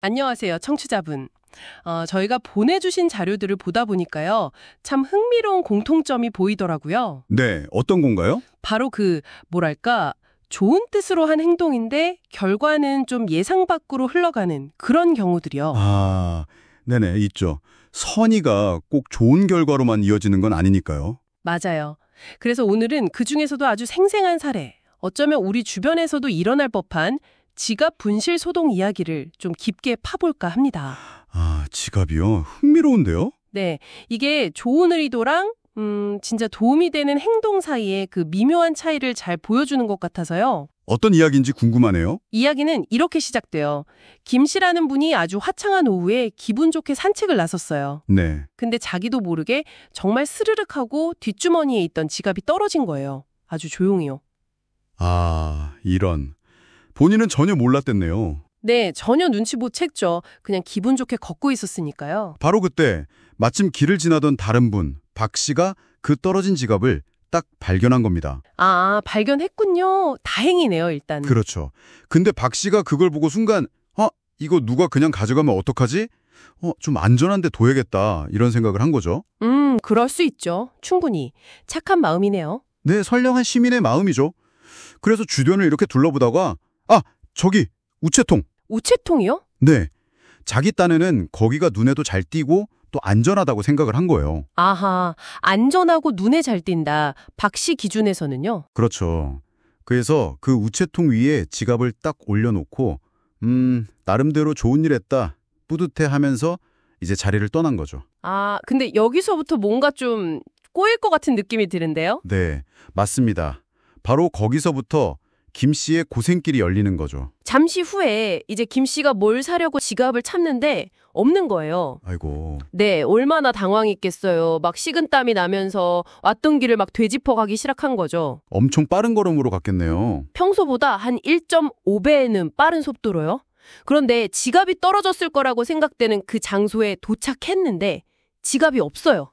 안녕하세요, 청취자분. 저희가 보내주신 자료들을 보다 보니까요, 참 흥미로운 공통점이 보이더라고요. 네, 어떤 건가요? 바로 뭐랄까, 좋은 뜻으로 한 행동인데 결과는 좀 예상 밖으로 흘러가는 그런 경우들이요. 네네, 있죠. 선의가 꼭 좋은 결과로만 이어지는 건 아니니까요. 맞아요. 그래서 오늘은 그중에서도 아주 생생한 사례, 어쩌면 우리 주변에서도 일어날 법한 지갑 분실 소동 이야기를 좀 깊게 파볼까 합니다. 지갑이요? 흥미로운데요? 네, 이게 좋은 의도랑 진짜 도움이 되는 행동 사이의 그 미묘한 차이를 잘 보여주는 것 같아서요. 어떤 이야기인지 궁금하네요. 이야기는 이렇게 시작돼요. 김 씨라는 분이 아주 화창한 오후에 기분 좋게 산책을 나섰어요. 네. 근데 자기도 모르게 정말 스르륵하고 뒷주머니에 있던 지갑이 떨어진 거예요. 아주 조용히요. 이런. 본인은 전혀 몰랐댔네요. 네, 전혀 눈치 못 챘죠. 그냥 기분 좋게 걷고 있었으니까요. 바로 그때 마침 길을 지나던 다른 분, 박 씨가 그 떨어진 지갑을 딱 발견한 겁니다. 발견했군요. 다행이네요, 일단. 그렇죠. 근데 박 씨가 그걸 보고 순간 이거 누가 그냥 가져가면 어떡하지? 좀 안전한데 둬야겠다 이런 생각을 한 거죠. 그럴 수 있죠. 충분히. 착한 마음이네요. 네, 선량한 시민의 마음이죠. 그래서 주변을 이렇게 둘러보다가 저기 우체통. 우체통이요? 네, 자기 딴에는 거기가 눈에도 잘 띄고 또 안전하다고 생각을 한 거예요. 아하, 안전하고 눈에 잘 띈다. 박 씨 기준에서는요? 그렇죠. 그래서 그 우체통 위에 지갑을 딱 올려놓고 나름대로 좋은 일 했다 뿌듯해하면서 이제 자리를 떠난 거죠. 근데 여기서부터 뭔가 좀 꼬일 것 같은 느낌이 드는데요? 네, 맞습니다. 바로 거기서부터 김 씨의 고생길이 열리는 거죠. 잠시 후에 이제 김 씨가 뭘 사려고 지갑을 찾는데 없는 거예요. 아이고. 네, 얼마나 당황했겠어요. 막 식은땀이 나면서 왔던 길을 막 되짚어가기 시작한 거죠. 엄청 빠른 걸음으로 갔겠네요. 평소보다 한 1.5배는 빠른 속도로요. 그런데 지갑이 떨어졌을 거라고 생각되는 그 장소에 도착했는데 지갑이 없어요.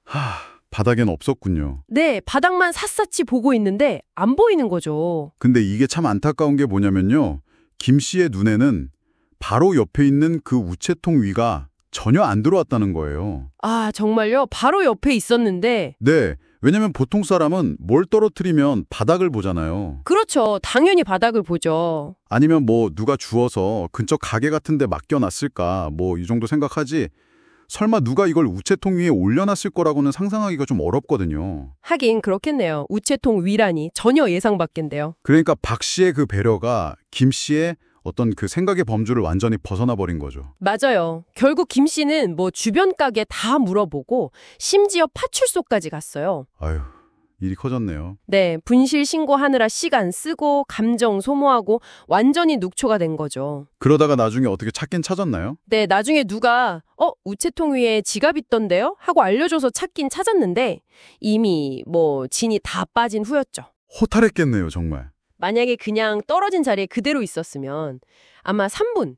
바닥엔 없었군요. 네, 바닥만 샅샅이 보고 있는데 안 보이는 거죠. 근데 이게 참 안타까운 게 뭐냐면요. 김 씨의 눈에는 바로 옆에 있는 그 우체통 위가 전혀 안 들어왔다는 거예요. 정말요? 바로 옆에 있었는데. 네, 왜냐면 보통 사람은 뭘 떨어뜨리면 바닥을 보잖아요. 그렇죠. 당연히 바닥을 보죠. 아니면 누가 주워서 근처 가게 같은 데 맡겨놨을까 이 정도 생각하지. 설마 누가 이걸 우체통 위에 올려놨을 거라고는 상상하기가 좀 어렵거든요. 하긴 그렇겠네요. 우체통 위라니 전혀 예상 밖인데요. 그러니까 박 씨의 그 배려가 김 씨의 어떤 그 생각의 범주를 완전히 벗어나 버린 거죠. 맞아요. 결국 김 씨는 주변 가게 다 물어보고 심지어 파출소까지 갔어요. 아유, 일이 커졌네요. 네, 분실 신고하느라 시간 쓰고 감정 소모하고 완전히 녹초가 된 거죠. 그러다가 나중에 어떻게 찾긴 찾았나요? 네, 나중에 누가 우체통 위에 지갑 있던데요? 하고 알려줘서 찾긴 찾았는데 이미 진이 다 빠진 후였죠. 호탈했겠네요, 정말. 만약에 그냥 떨어진 자리에 그대로 있었으면 아마 3분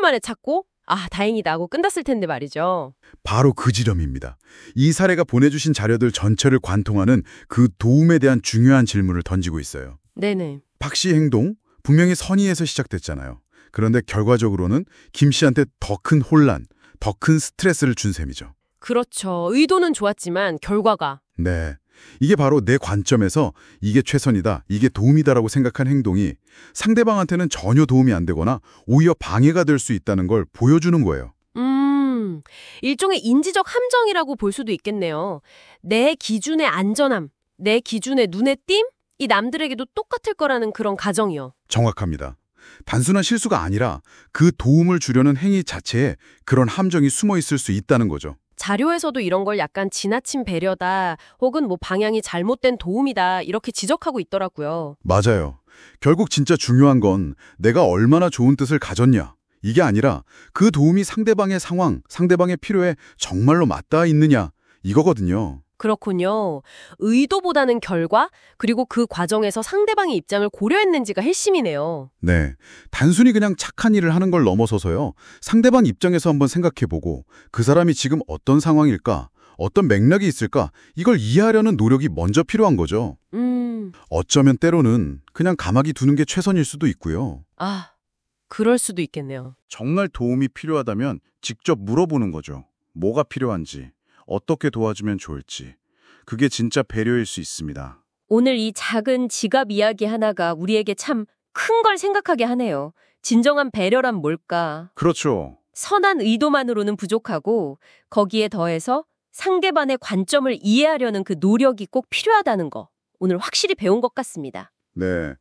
만에 찾고 다행이다 하고 끝났을 텐데 말이죠. 바로 그 지점입니다. 이 사례가 보내주신 자료들 전체를 관통하는 그 도움에 대한 중요한 질문을 던지고 있어요. 네네. 박 씨 행동, 분명히 선의에서 시작됐잖아요. 그런데 결과적으로는 김 씨한테 더 큰 혼란, 더 큰 스트레스를 준 셈이죠. 그렇죠. 의도는 좋았지만 결과가. 네. 이게 바로 내 관점에서 이게 최선이다, 이게 도움이다라고 생각한 행동이 상대방한테는 전혀 도움이 안 되거나 오히려 방해가 될 수 있다는 걸 보여주는 거예요. 일종의 인지적 함정이라고 볼 수도 있겠네요. 내 기준의 안전함, 내 기준의 눈에 띈? 이 남들에게도 똑같을 거라는 그런 가정이요. 정확합니다. 단순한 실수가 아니라 그 도움을 주려는 행위 자체에 그런 함정이 숨어 있을 수 있다는 거죠. 자료에서도 이런 걸 약간 지나친 배려다 혹은 방향이 잘못된 도움이다 이렇게 지적하고 있더라고요. 맞아요. 결국 진짜 중요한 건 내가 얼마나 좋은 뜻을 가졌냐. 이게 아니라 그 도움이 상대방의 상황, 상대방의 필요에 정말로 맞닿아 있느냐. 이거거든요. 그렇군요. 의도보다는 결과, 그리고 그 과정에서 상대방의 입장을 고려했는지가 핵심이네요. 네, 단순히 그냥 착한 일을 하는 걸 넘어서서요. 상대방 입장에서 한번 생각해보고 그 사람이 지금 어떤 상황일까, 어떤 맥락이 있을까 이걸 이해하려는 노력이 먼저 필요한 거죠. 어쩌면 때로는 그냥 가만히 두는 게 최선일 수도 있고요. 그럴 수도 있겠네요. 정말 도움이 필요하다면 직접 물어보는 거죠. 뭐가 필요한지, 어떻게 도와주면 좋을지. 그게 진짜 배려일 수 있습니다. 오늘 이 작은 지갑 이야기 하나가 우리에게 참 큰 걸 생각하게 하네요. 진정한 배려란 뭘까? 그렇죠. 선한 의도만으로는 부족하고 거기에 더해서 상대방의 관점을 이해하려는 그 노력이 꼭 필요하다는 거. 오늘 확실히 배운 것 같습니다. 네.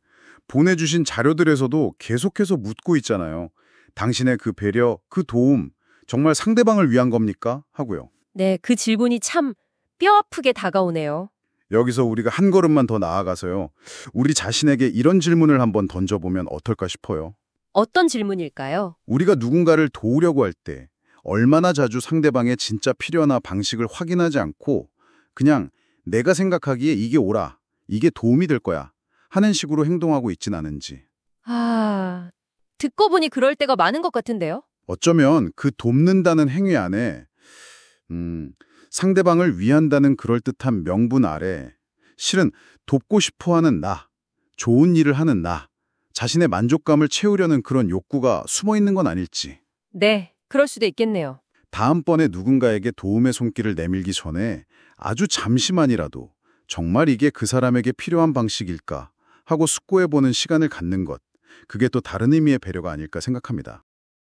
보내주신 자료들에서도 계속해서 묻고 있잖아요. 당신의 그 배려, 그 도움, 정말 상대방을 위한 겁니까? 하고요. 네, 그 질문이 참 뼈아프게 다가오네요. 여기서 우리가 한 걸음만 더 나아가서요. 우리 자신에게 이런 질문을 한번 던져보면 어떨까 싶어요. 어떤 질문일까요? 우리가 누군가를 도우려고 할 때 얼마나 자주 상대방의 진짜 필요나 방식을 확인하지 않고 그냥 내가 생각하기에 이게 옳아, 이게 도움이 될 거야 하는 식으로 행동하고 있진 않은지. 듣고 보니 그럴 때가 많은 것 같은데요? 어쩌면 그 돕는다는 행위 안에 상대방을 위한다는 그럴듯한 명분 아래 실은 돕고 싶어하는 나, 좋은 일을 하는 나, 자신의 만족감을 채우려는 그런 욕구가 숨어 있는 건 아닐지. 네, 그럴 수도 있겠네요. 다음번에 누군가에게 도움의 손길을 내밀기 전에 아주 잠시만이라도 정말 이게 그 사람에게 필요한 방식일까 하고 숙고해보는 시간을 갖는 것, 그게 또 다른 의미의 배려가 아닐까 생각합니다.